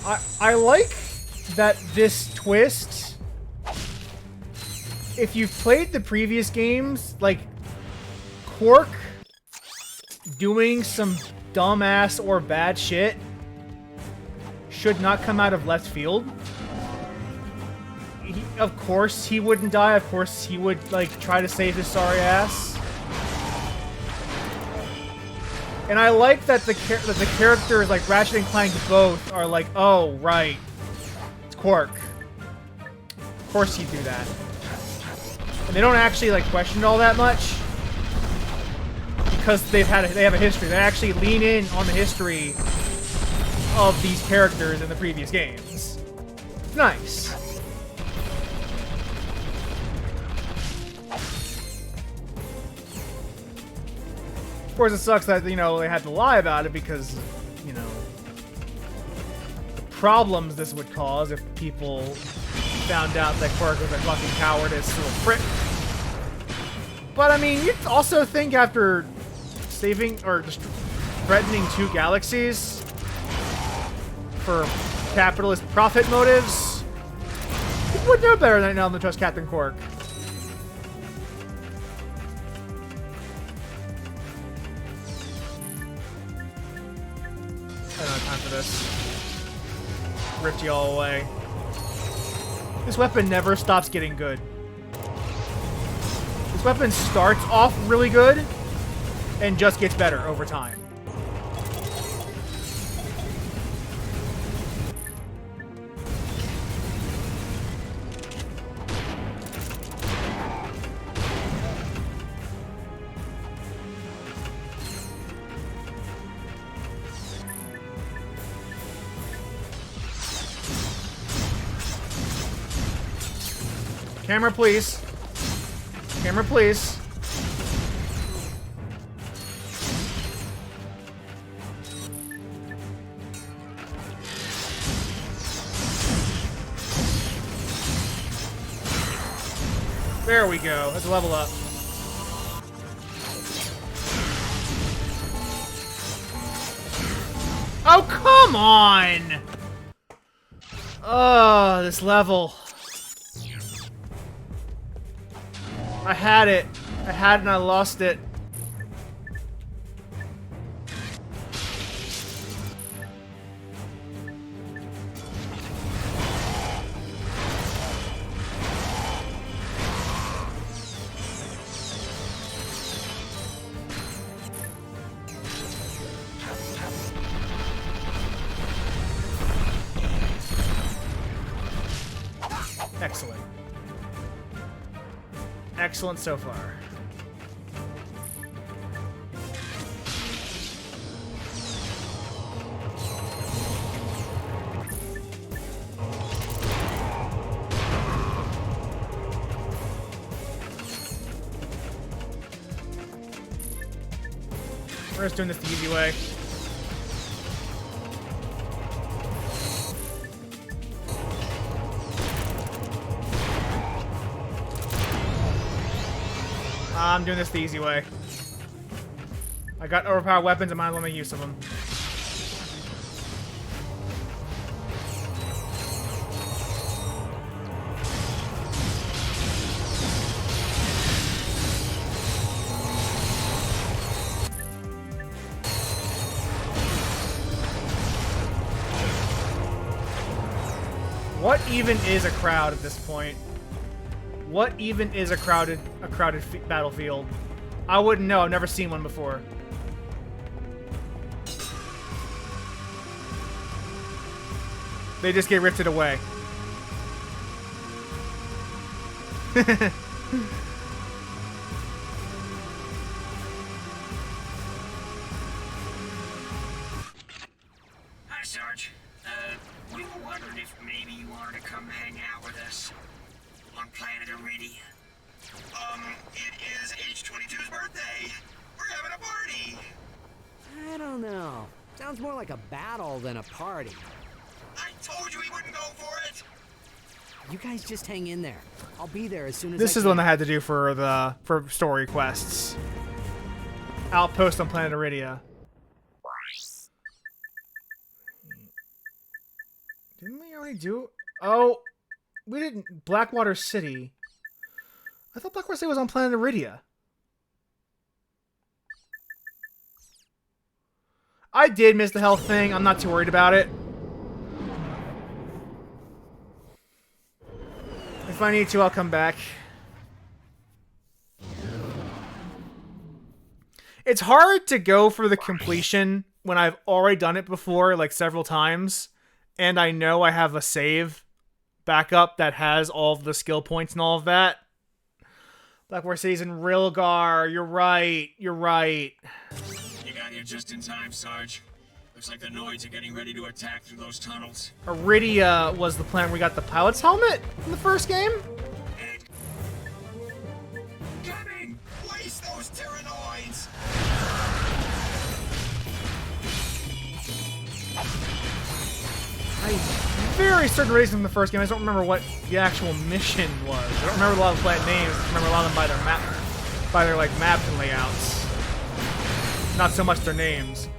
I like that this twist. If you've played the previous games, like Qwark doing some dumbass or bad shit should not come out of left field. Of course he wouldn't die. Of course he would like try to save his sorry ass. And I like that the characters like Ratchet and Clank both are like, oh right, it's Qwark. Of course he'd do that. And they don't actually like question it all that much because they have a history. They actually lean in on the history of these characters in the previous games. It's nice. Of course, it sucks that, you know, they had to lie about it because, you know, the problems this would cause if people found out that Qwark was a fucking cowardice little prick. But, I mean, you'd also think after saving or just threatening 2 galaxies for capitalist profit motives, you would know better than to trust Captain Qwark. I don't have time for this. Ripped you all away. This weapon never stops getting good. This weapon starts off really good and just gets better over time. Camera, please. Camera, please. There we go. Let's level up. Oh, come on! Oh, this level. I had it. I had it and I lost it. Excellent. Excellent so far. We're just doing this the easy way. I'm doing this the easy way. I got overpowered weapons, I might as well make use of them. What even is a crowd at this point? What even is a crowded battlefield? I wouldn't know. I've never seen one before. They just get rifted away. Hi, Sarge. We were wondering if maybe you wanted to come hang out with us on planet Iridia. It is H22's birthday. We're having a party. I don't know. Sounds more like a battle than a party. I told you we wouldn't go for it. You guys just hang in there. I'll be there as soon as This is the one I had to do for story quests. Outpost on planet Iridia. Didn't we already do? Oh, we didn't. Blackwater City. I thought Blackwater City was on planet Iridia. I did miss the health thing. I'm not too worried about it. If I need to, I'll come back. It's hard to go for the completion when I've already done it before, like several times, and I know I have a save backup that has all of the skill points and all of that. Blackwater City's in Rilgar. You're right. You're right. You got here just in time, Sarge. Looks like the Noids are getting ready to attack through those tunnels. Iridia was the plan. We got the pilot's helmet in the first game. Coming! Waste those Tyrannoids! I'm very certain raising from the first game. I just don't remember what the actual mission was. I don't remember a lot of the planet names. I remember a lot of them by their map, like map and layouts. Not so much their names.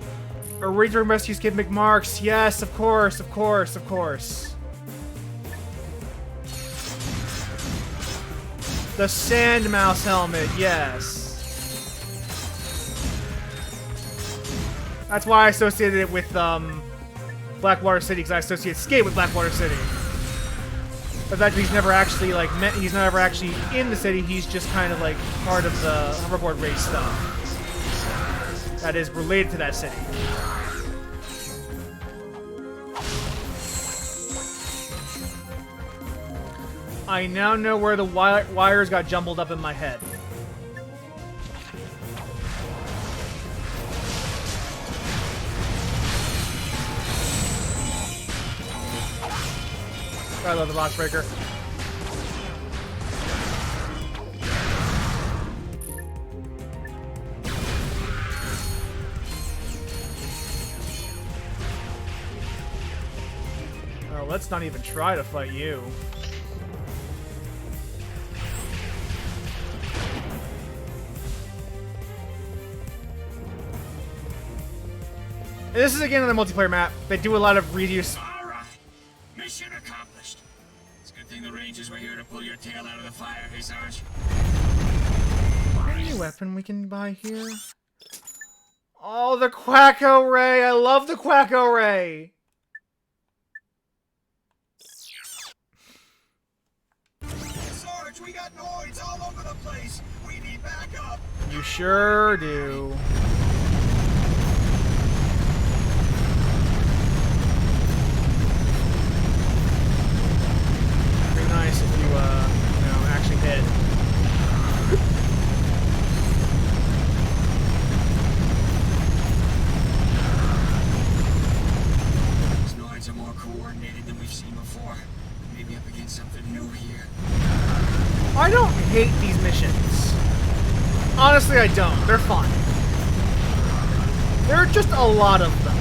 Original rescue skip McMarks. Yes, of course, of course, of course. The Sand Mouse helmet. Yes. That's why I associated it with Blackwater City, because I associate Skate with Blackwater City. But that he's never actually he's never actually in the city. He's just kind of like part of the hoverboard race stuff that is related to that city. I now know where the wires got jumbled up in my head. I love the box breaker. Oh, let's not even try to fight you. And this is again on the multiplayer map. They do a lot of reuse. All right, mission accomplished. It's a good thing the Rangers were here to pull your tail out of the fire, hey Sarge? Any weapon we can buy here? Oh, the Quacko Ray! I love the Quacko Ray! Sarge, we got Noids all over the place. We need backup. You sure do. Pretty nice if you, actually hit. These Noids are more coordinated than we've seen before. Maybe up against something new here. I don't hate these missions. Honestly, I don't. They're fun. There are just a lot of them.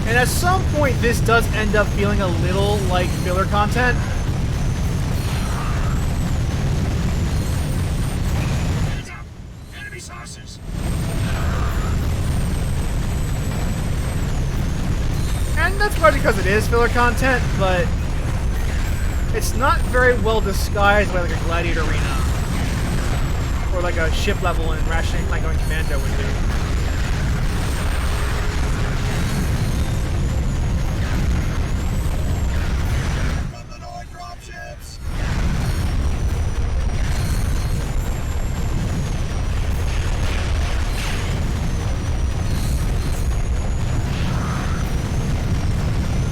And at some point, this does end up feeling a little like filler content. Hands up! Enemy saucers! And that's partly because it is filler content, but it's not very well disguised by like a gladiator arena. Or like a ship level in Ratchet and Clank going commando would be. From the Noid dropships!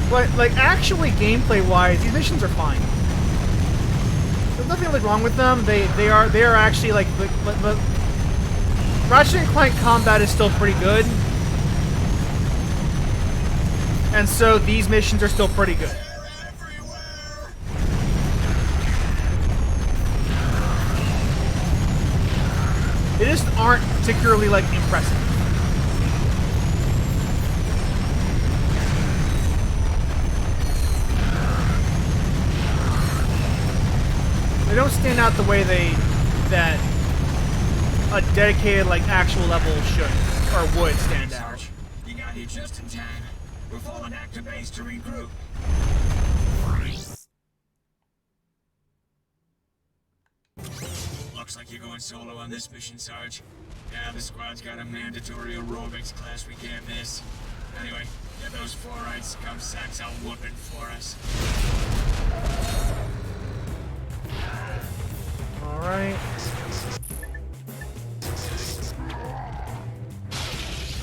But like actually gameplay-wise, these missions are fine. There's nothing really wrong with them. They are actually like the Ratchet and Clank combat is still pretty good, and so these missions are still pretty good. They're everywhere! They just aren't particularly like impressive. They don't stand out the way that a dedicated, like, actual level should, or would stand out. Sarge, you got here just in time. We're falling back to base to regroup. Looks like you're going solo on this mission, Sarge. Yeah, the squad's got a mandatory aerobics class we can't miss. Anyway, get those fluoride scum sacks out whooping for us. Alright.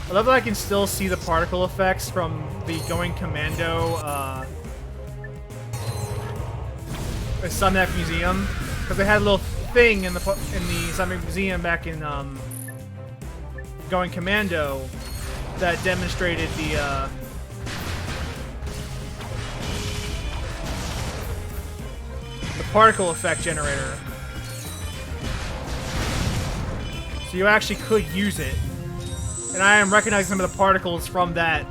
I love that I can still see the particle effects from the Going Commando Sumnak Museum, because they had a little thing in the Sumnak Museum back in Going Commando that demonstrated the particle effect generator. So you actually could use it. And I am recognizing some of the particles from that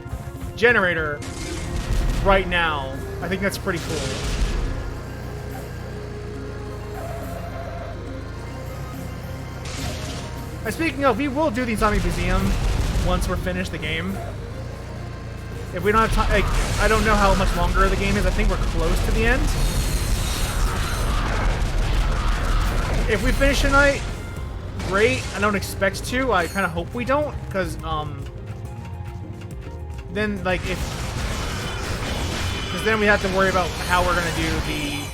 generator right now. I think that's pretty cool. And speaking of, we will do the Zombie Museum once we're finished the game. If we don't have time, like, I don't know how much longer the game is. I think we're close to the end. If we finish tonight, great. I don't expect to. I kind of hope we don't, because then like because then we have to worry about how we're gonna do the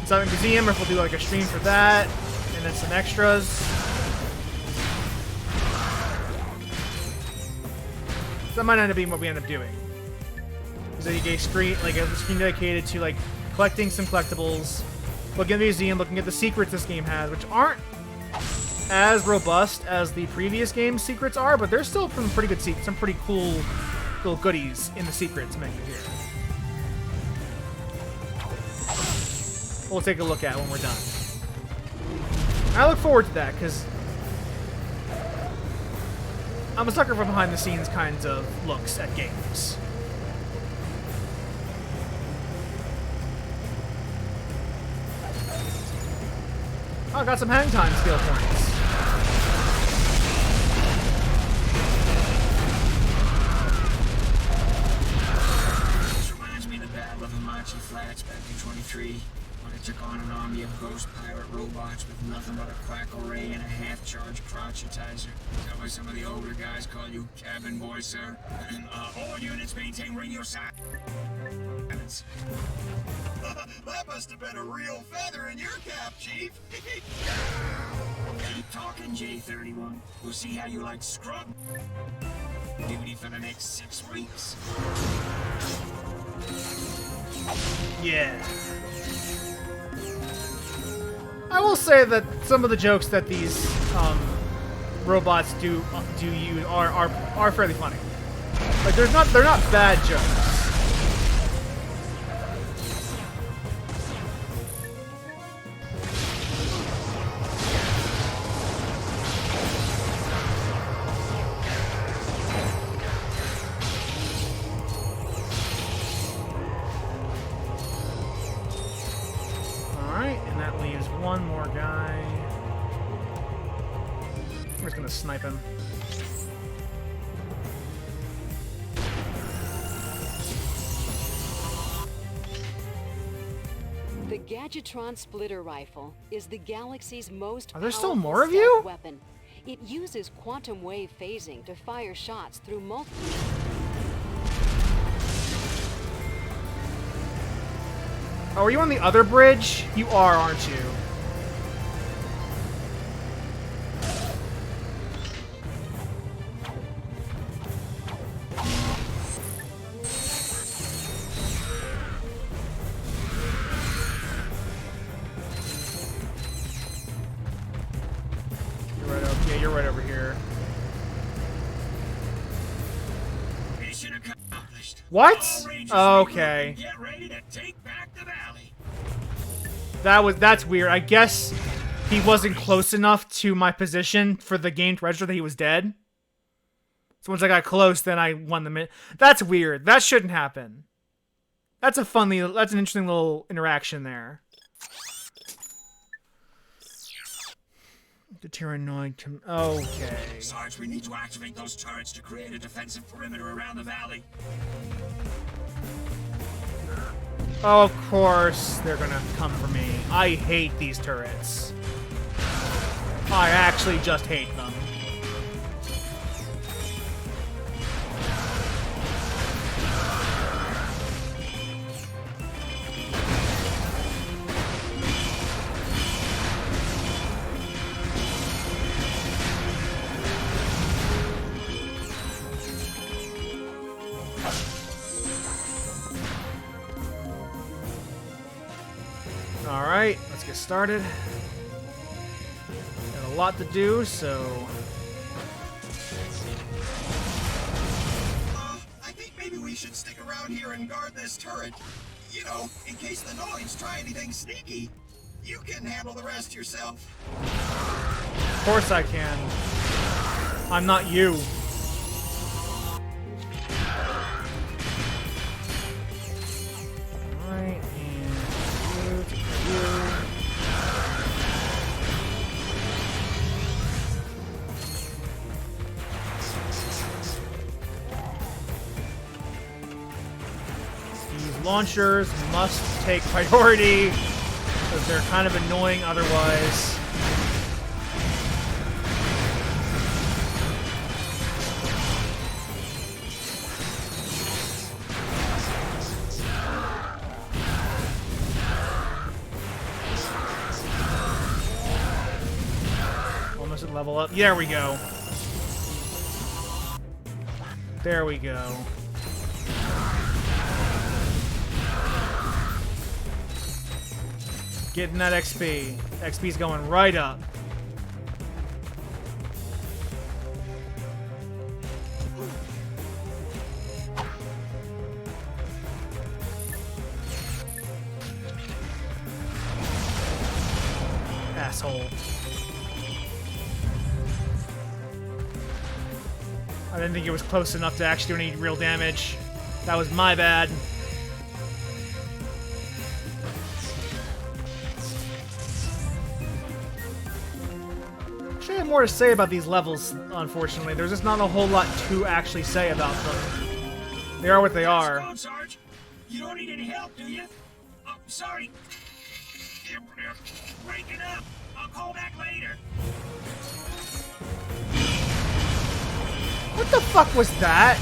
Zombie Museum, or if we'll do like a stream for that, and then some extras. That might end up being what we end up doing. So you get a screen dedicated to like collecting some collectibles, looking at the museum, looking at the secrets this game has, which aren't as robust as the previous game's secrets are, but there's still some pretty good secrets, some pretty cool little goodies in the secrets menu here. We'll take a look at when we're done. I look forward to that, because I'm a sucker for behind-the-scenes kinds of looks at games. Oh, I got some hang time skill points. This reminds me of the Battle of the Machi Flats back in 23, when I took on an army of ghost pirate robots with nothing but a quack array and a half-charge crotchetizer. That why some of the older guys call you cabin boy, sir. All units maintain radio silence. That must have been a real feather in your cap, Chief. Keep talking, J31. We'll see how you like scrub duty for the next 6 weeks. Yeah. I will say that some of the jokes that these robots do use are fairly funny. Like they're not bad jokes. One more guy. We're just gonna snipe him. The Gadgetron Splitter Rifle is the galaxy's most Are there still powerful more of stealth you? weapon. It uses quantum wave phasing to fire shots through multiple. Oh, are you on the other bridge? You are, aren't you? You're right over here. Mission accomplished. What? All Rangers Okay. Get ready to take back the valley. That's weird. I guess he wasn't close enough to my position for the game to register that he was dead. So once I got close, then I won the That's weird. That shouldn't happen. That's an interesting little interaction there. The Tyrannoid okay. Sarge, we need to activate those turrets to create a defensive perimeter around the valley. Oh, of course they're gonna come for me. I hate these turrets. I actually just hate them. Alright, let's get started. Got a lot to do, so... I think maybe we should stick around here and guard this turret. You know, in case the Noids try anything sneaky. You can handle the rest yourself. Of course I can. I'm not you. Alright, and you. These launchers must take priority, because they're kind of annoying otherwise. Almost at level up. There we go. There we go. Getting that XP. XP's going right up. Asshole. I didn't think it was close enough to actually do any real damage. That was my bad. I have more to say about these levels, unfortunately. There's just not a whole lot to actually say about them. They are what they are. Go, Sarge. You don't need any help, do you? Oh, sorry. Breaking up. I'll call back later. What the fuck was that?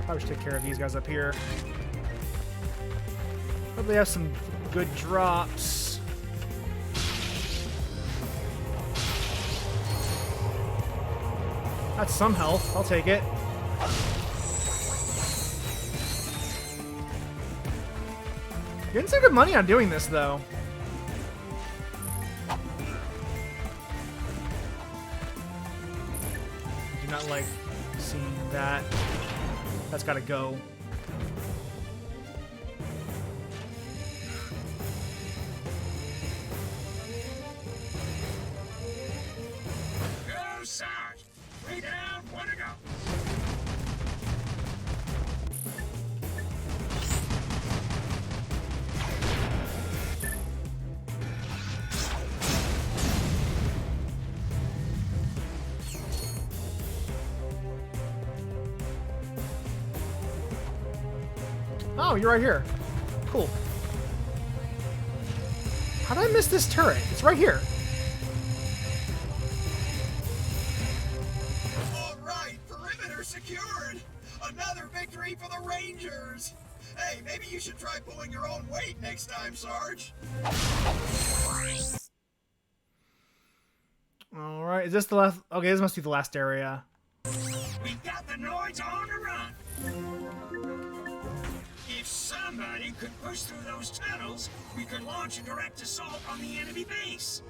Probably should take care of these guys up here. Hope they have some good drops. That's some health. I'll take it. Getting some good money on doing this, though. I do not like seeing that. That's gotta go. Go, Sarge. 3 down, 1 to go. Oh, you're right here. Cool. How did I miss this turret? It's right here. All right, perimeter secured. Another victory for the Rangers. Hey, maybe you should try pulling your own weight next time, Sarge. All right, is this the last? Okay, this must be the last area. We've got the Noids on the run. If somebody could push through those tunnels, we could launch a direct assault on the enemy base.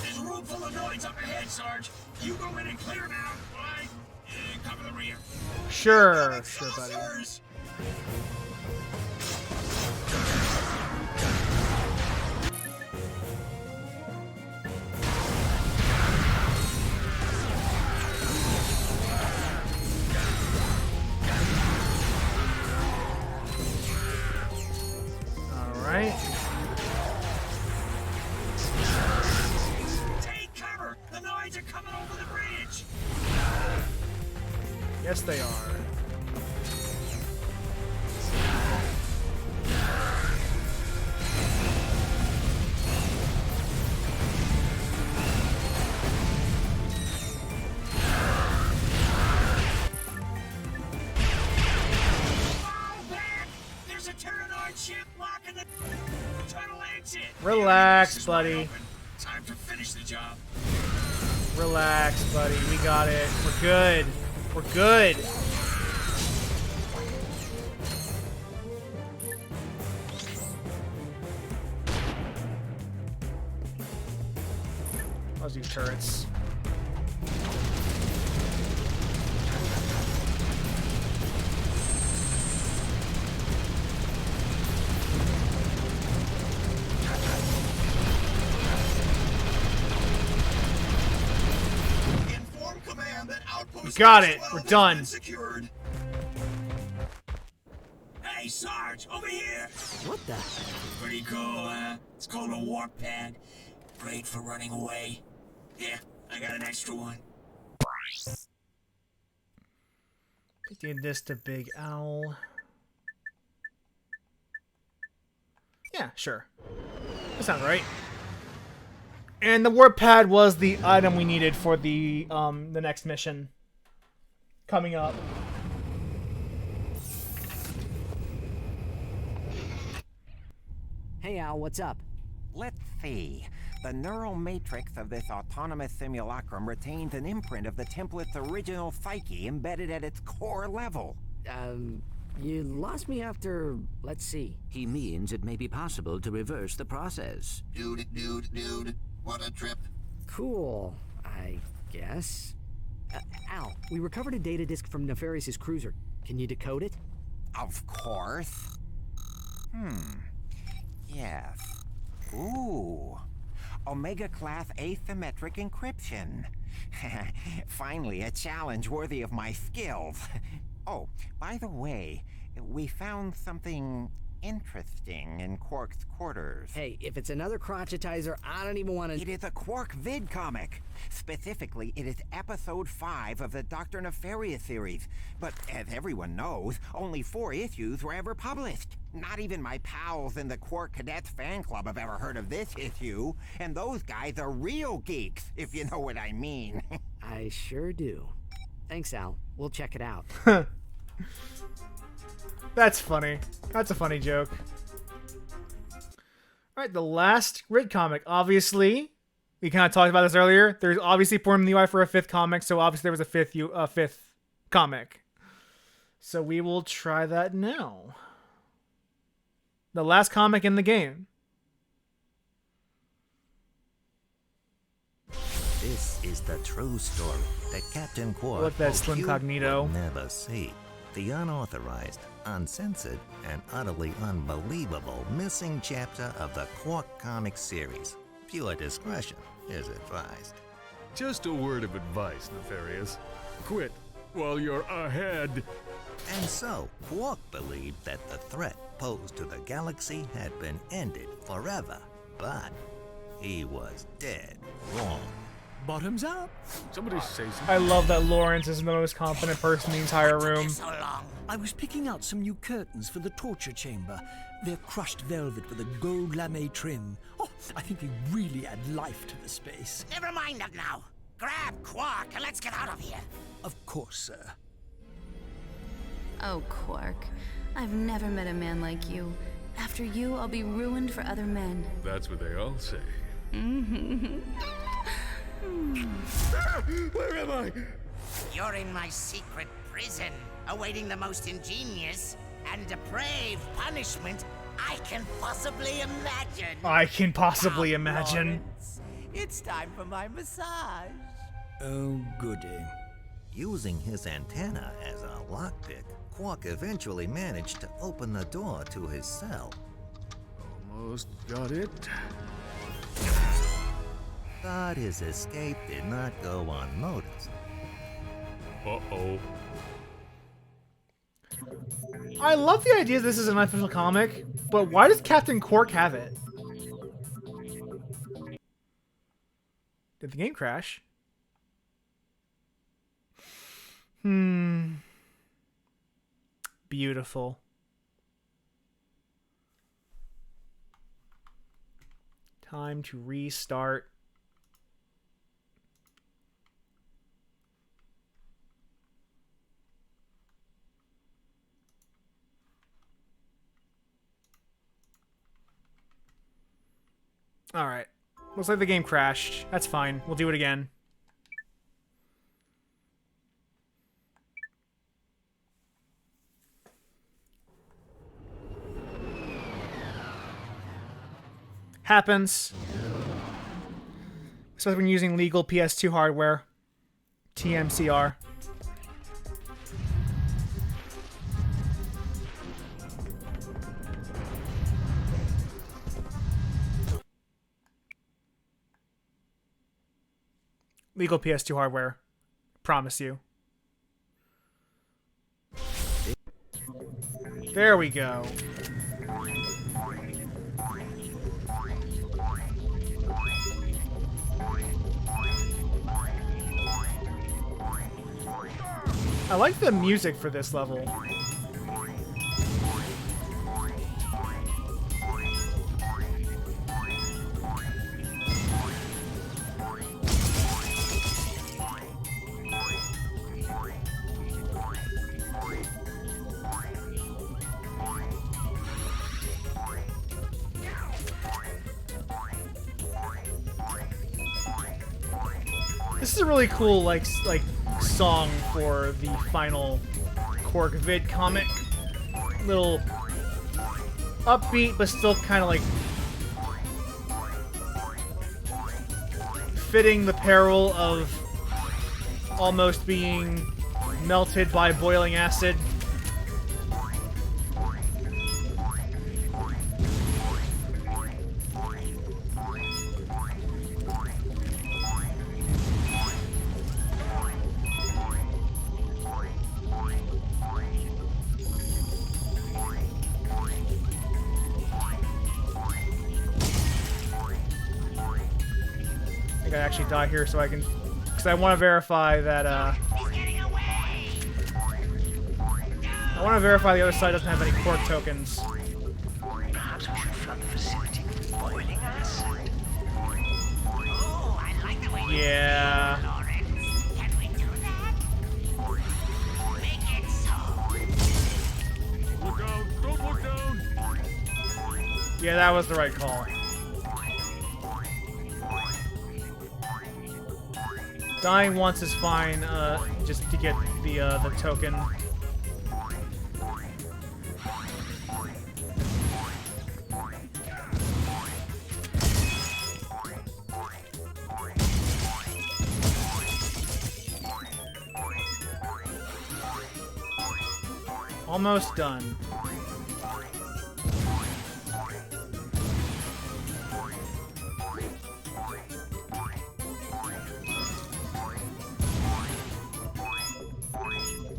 There's a room full of Noids up ahead, Sarge. You go in and clear them out. I cover the rear. Sure, sure, buddy. Saucers. are coming over the bridge. Yes, they are. There's a Tyrannoid ship blocking the tunnel exit. Relax, buddy. Time to finish the job. Relax, buddy. We got it. We're good. We're good. I'll use turrets. Inform command that outpost. We got it. 12 We're has done. been secured. Hey, Sarge, over here. What the? Pretty cool, huh? It's called a warp pad. Great for running away. Yeah, I got an extra one. Did this to Big Owl. Yeah, sure. That sounds right. And the warp pad was the item we needed for the next mission coming up. Hey, Al, what's up? Let's see. The neural matrix of this autonomous simulacrum retains an imprint of the template's original psyche embedded at its core level. You lost me after, let's see. He means it may be possible to reverse the process. Dude. What a trip. Cool, I guess. Al, we recovered a data disk from Nefarious's cruiser. Can you decode it? Of course. Yes. Ooh. Omega-class asymmetric encryption. Finally, a challenge worthy of my skills. Oh, by the way, we found something interesting in Qwark's quarters. Hey, if it's another crotchetizer, I don't even want to... It is a Qwark vid comic. Specifically, it is episode 5 of the Dr. Nefarious series. But as everyone knows, only 4 issues were ever published. Not even my pals in the Qwark Cadets fan club have ever heard of this issue. And those guys are real geeks, if you know what I mean. I sure do. Thanks, Al. We'll check it out. That's funny. That's a funny joke. Alright, the last grid comic. Obviously, we kind of talked about this earlier. There's obviously forming the UI for a 5th comic, so obviously there was a 5th comic. So we will try that now. The last comic in the game. This is the true story that Captain Qwark Look, that hoped Slim you Cognito. would never see. The unauthorized, uncensored, and utterly unbelievable missing chapter of the Qwark comic series. Pure discretion is advised. Just a word of advice, Nefarious. Quit while you're ahead. And so, Qwark believed that the threat posed to the galaxy had been ended forever. But he was dead wrong. Bottoms up. Somebody say something. I love that Lawrence is the most confident person in the entire room. So long. I was picking out some new curtains for the torture chamber. They're crushed velvet with a gold lame trim. Oh, I think they really add life to the space. Never mind that now. Grab Qwark and let's get out of here. Of course, sir. Oh, Qwark. I've never met a man like you. After you, I'll be ruined for other men. That's what they all say. Where am I? You're in my secret prison, awaiting the most ingenious and depraved punishment I can possibly imagine. I can possibly Come, imagine. Lawrence. It's time for my massage. Oh, goody. Using his antenna as a lockpick, Qwark eventually managed to open the door to his cell. Almost got it. But his escape did not go unnoticed. Uh-oh. I love the idea this is an unofficial comic, but why does Captain Qwark have it? Did the game crash? Beautiful. Time to restart. Alright. Looks like the game crashed. That's fine. We'll do it again. Happens. Especially when using legal PS2 hardware. TMCR. Legal PS2 hardware. Promise you. There we go. I like the music for this level. This is a really cool like song for the final Qwark vid comic. Little upbeat, but still kind of like fitting the peril of almost being melted by boiling acid. I gotta actually die here so I can, because I want to verify that I want to verify the other side doesn't have any Qwark tokens. Perhaps we should flood the facility with boiling acid. Oh, I like the way Yeah. Can we do that? Make it so. Look out! Don't look down! Yeah, that was the right call. Dying once is fine, just to get the token. Almost done.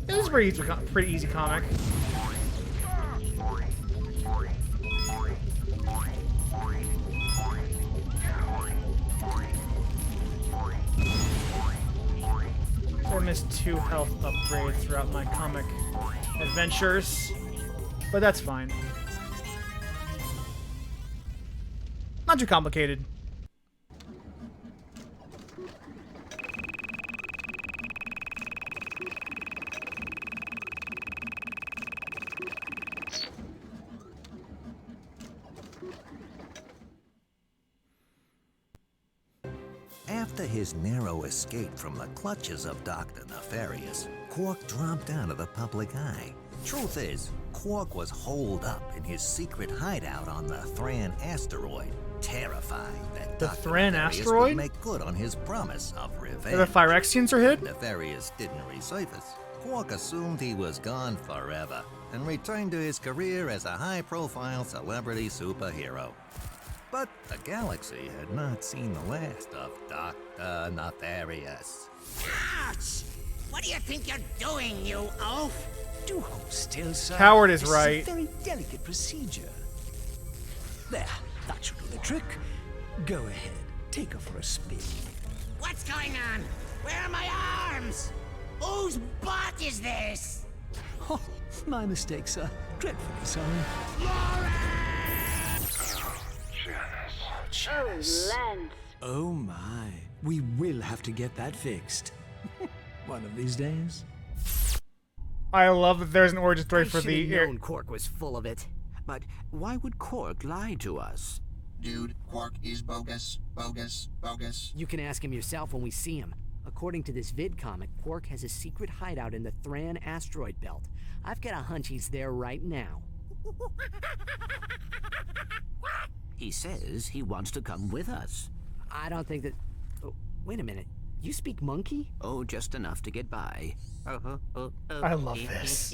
This is a pretty easy comic. I missed 2 health upgrades throughout my comic adventures, but that's fine. Not too complicated. After his narrow escape from the clutches of Dr. Nefarious, Qwark dropped out of the public eye. Truth is, Qwark was holed up in his secret hideout on the Thran asteroid, terrified that The Dr. Thran Nefarious asteroid? would make good on his promise of revenge. Where the Phyrexians are hid? Nefarious didn't resurface. Qwark assumed he was gone forever and returned to his career as a high-profile celebrity superhero. But the galaxy had not seen the last of Dr. Nefarious. Ouch! What do you think you're doing, you oaf? Do hold still, sir. Coward is This right. Is a very delicate procedure. There, that should do the trick. Go ahead, take her for a spin. What's going on? Where are my arms? Whose butt is this? Oh, my mistake, sir. Dreadfully sorry. Janice. Lance. Oh my. We will have to get that fixed. One of these days. I love that there's an origin story for I the should've known Qwark was full of it. But why would Qwark lie to us? Dude, Qwark is bogus, bogus, bogus. You can ask him yourself when we see him. According to this vid comic, Qwark has a secret hideout in the Thran asteroid belt. I've got a hunch he's there right now. He says he wants to come with us. I don't think that... Oh, wait a minute. You speak monkey? Oh, just enough to get by. I love this.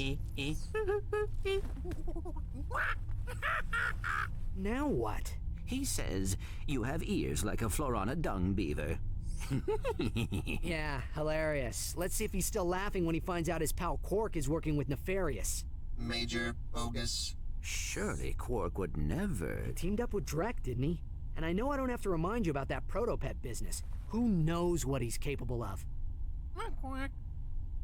Now what? He says you have ears like a Florana dung beaver. Yeah, hilarious. Let's see if he's still laughing when he finds out his pal Qwark is working with Nefarious. Major bogus. Surely Qwark would never... Teamed up with Drek, didn't he? And I know I don't have to remind you about that protopet business. Who knows what he's capable of?